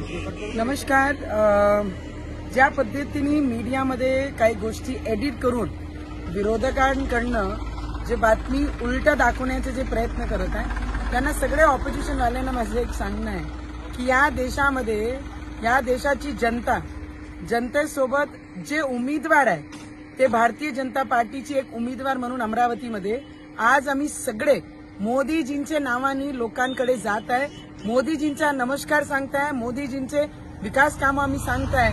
नमस्कार. ज्या पद्धतीने मीडियामध्ये काही गोष्टी एडिट करून विरोधकांकडनं जे बातमी उलट दाखवण्याचे जे प्रयत्न करत आहे त्यांना सगळे ऑपोजिशन वाल्यांना माझं एक सांगणं आहे की या देशामध्ये या देशाची जनतेसोबत जे उमेदवार आहे ते भारतीय जनता पार्टीची एक उमेदवार म्हणून अमरावतीमध्ये आज आम्ही सगळे मोदीजींचे नावाने लोकांकडे जात आहे, मोदीजींचा नमस्कार सांगताय, मोदीजींचे विकास कामं आम्ही सांगताय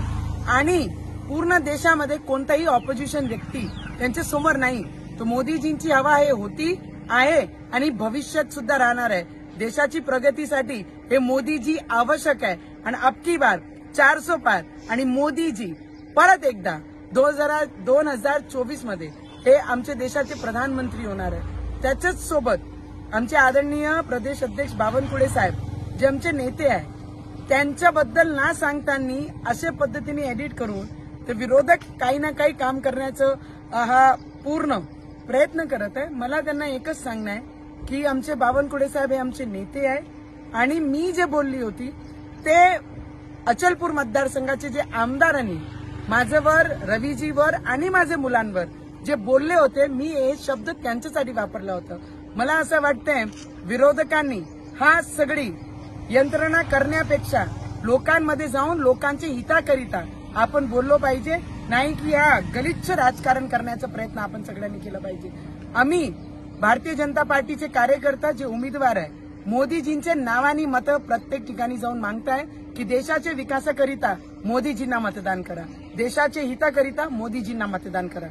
आणि पूर्ण देशामध्ये कोणताही ऑपोजिशन व्यक्ती त्यांच्या समोर नाही. तो मोदीजींची हवा हे होती आहे आणि भविष्यात सुद्धा राहणार आहे. देशाची प्रगतीसाठी हे मोदीजी आवश्यक आहे आणि अबकी बार 400 पार आणि मोदीजी परत एकदा 2024 मध्ये हे आमच्या देशाचे प्रधानमंत्री होणार आहे. त्याच्याच सोबत आमचे आदरणीय प्रदेश अध्यक्ष बावनकुळे साहेब जे आमचे नेते आहे त्यांच्याबद्दल ना सांगताना अशा पद्धतीने एडिट करून ते विरोधक काही ना काही काम करण्याचं हा पूर्ण प्रयत्न करत आहे. मला त्यांना एकच सांगणं आहे की आमचे बावनकुळे साहेब हे आमचे नेते आहे आणि मी जे बोलली होती ते अचलपूर मतदारसंघाचे जे आमदारांनी माझ्यावर, रवीजीवर आणि माझ्या मुलांवर जे बोलले होते मी हे शब्द त्यांच्यासाठी वापरला होता. मला असं वाटतंय विरोधकांनी हा सगळी यंत्रणा करण्यापेक्षा लोकांमध्ये जाऊन लोकांच्या हिताकरिता आपण बोललो पाहिजे, नाही की हा गलिच्छ राजकारण करण्याचा प्रयत्न आपण सगळ्यांनी केला पाहिजे. आम्ही भारतीय जनता पार्टीचे कार्यकर्ता जे उमेदवार आहे मोदीजींचे नावानी मतं प्रत्येक ठिकाणी जाऊन मागताय की देशाच्या विकासाकरिता मोदीजींना मतदान करा, देशाच्या हिताकरिता मोदीजींना मतदान करा.